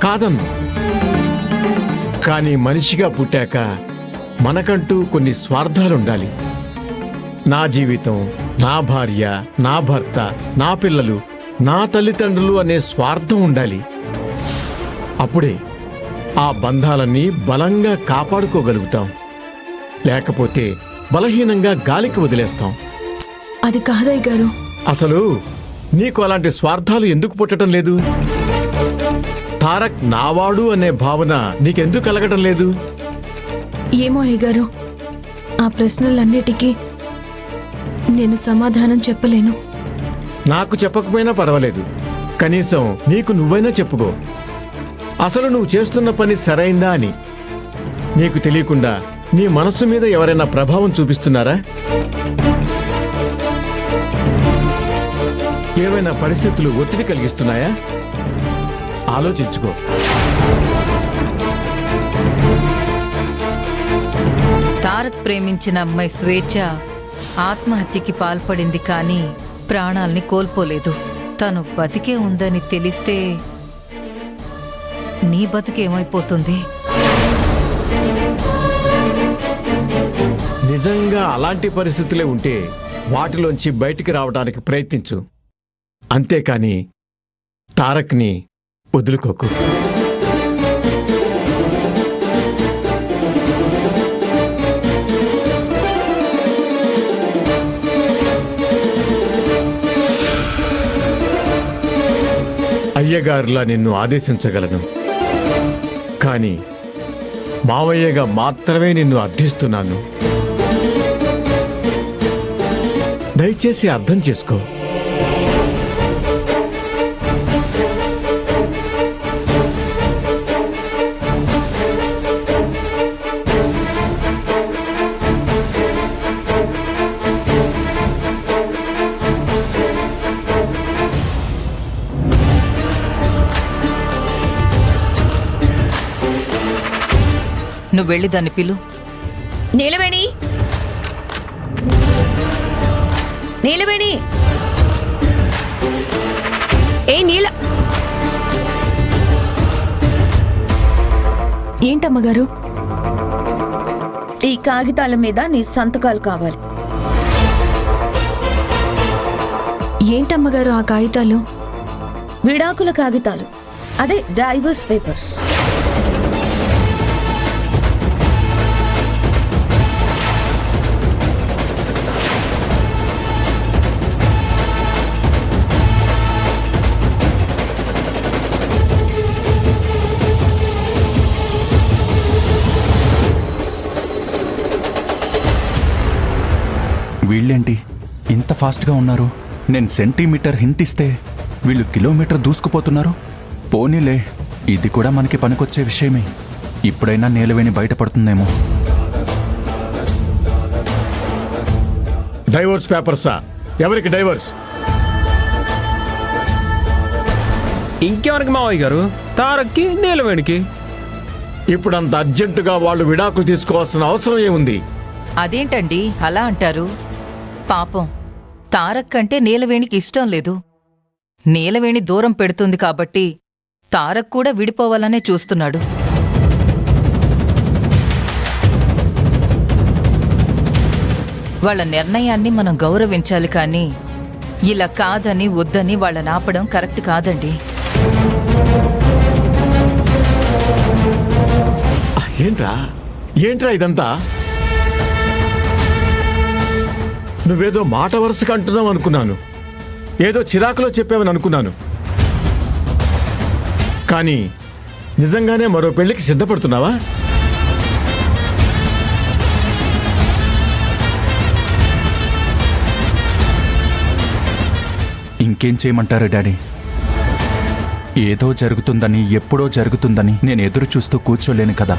కాదన్ను. కానీ మనిషిగా పుట్టాక మనకంటూ కొన్ని స్వార్థాలుండాలి. నా జీవితం, నా భార్య, నా భర్త, నా పిల్లలు, నా తల్లిదండ్రులు అనే స్వార్థం ఉండాలి. అప్పుడే ఆ బంధాలన్నీ బలంగా కాపాడుకోగలుగుతాం. లేకపోతే బలహీనంగా గాలికి వదిలేస్తాం. అది కాదయ్య గారు. అసలు నీకు అలాంటి స్వార్థాలు ఎందుకు పుట్టడం లేదు? తారక్ నావాడు అనే భావన నీకెందుకు కలగటం లేదు? ఏమో అయ్య గారు, ఆ ప్రశ్నలన్నిటికీ నేను సమాధానం చెప్పలేను. నాకు చెప్పకపోయినా పర్వాలేదు, కనీసం నీకు నువ్వైనా చెప్పుకో. అసలు నువ్వు చేస్తున్న పని సరైందా అని. నీకు తెలియకుండా నీ మనస్సు మీద ఎవరైనా ప్రభావం చూపిస్తున్నారా? ఏవైనా పరిస్థితులు ఒత్తిడి కలిగిస్తున్నాయా? ఆలోచించుకో. తారక్ ప్రేమించిన అమ్మాయి స్వేచ్ఛ ఆత్మహత్యకి పాల్పడింది, కానీ ప్రాణాల్ని కోల్పోలేదు. తను బతికే ఉందని తెలిస్తే నీ బతికేమైపోతుంది? నిజంగా అలాంటి పరిస్థితులే ఉంటే వాటిలోంచి బయటికి రావడానికి ప్రయత్నించు. అంతేకాని తారక్ని వదులుకోకు. అయ్యగారులా నిన్ను ఆదేశించగలను, కానీ మావయ్యగా మాత్రమే నిన్ను అర్థిస్తున్నాను. దయచేసి అర్థం చేసుకో. నువ్వు వెళ్ళి దాన్ని పిలు. నీలవేణి, నీలవేణి, ఏ నీల. ఏంటమ్మగారు? ఈ కాగితాల మీద నీ సంతకాలు కావాలి. ఏంటమ్మగారు ఆ కాగితాలు? విడాకుల కాగితాలు, అదే డైవర్స్ పేపర్స్. వీళ్ళేంటి ఇంత ఫాస్ట్గా ఉన్నారు? నేను సెంటీమీటర్ హింట్ ఇస్తే వీళ్ళు కిలోమీటర్ దూసుకుపోతున్నారు. పోనీలే, ఇది కూడా మనకి పనికొచ్చే విషయమే. ఇప్పుడైనా నీలవేణి బయటపడుతుందేమో. డైవోర్స్ పేపర్సా? ఎవరికి డైవోర్స్? ఇంకెవరికి మావయ్య గారు? తారక్కి, నీలవేణికి. ఇప్పుడంత అర్జెంటుగా వాళ్ళు విడాకులు తీసుకోవాల్సిన అవసరం ఏముంది? అదేంటండి అలా అంటారు? పాపం తారక్ అంటే నీలవేణికి ఇష్టం లేదు. నీలవేణి దూరం పెడుతుంది కాబట్టి తారక్ కూడా విడిపోవాలనే చూస్తున్నాడు. వాళ్ళ నిర్ణయాన్ని మనం గౌరవించాలి, కానీ ఇలా కాదని వద్దని వాళ్ళని ఆపడం కరెక్ట్ కాదండి. ఏంట్రా ఏంట్రా ఇదంతా? నువ్వేదో మాట వరుసగా అంటున్నావు అనుకున్నాను, ఏదో చిరాకులో చెప్పావని అనుకున్నాను. కానీ నిజంగానే మరో పెళ్లికి సిద్ధపడుతున్నావా? ఇంకేం చేయమంటారు డాడీ? ఏదో జరుగుతుందని, ఎప్పుడో జరుగుతుందని నేను ఎదురు చూస్తూ కూర్చోలేను కదా.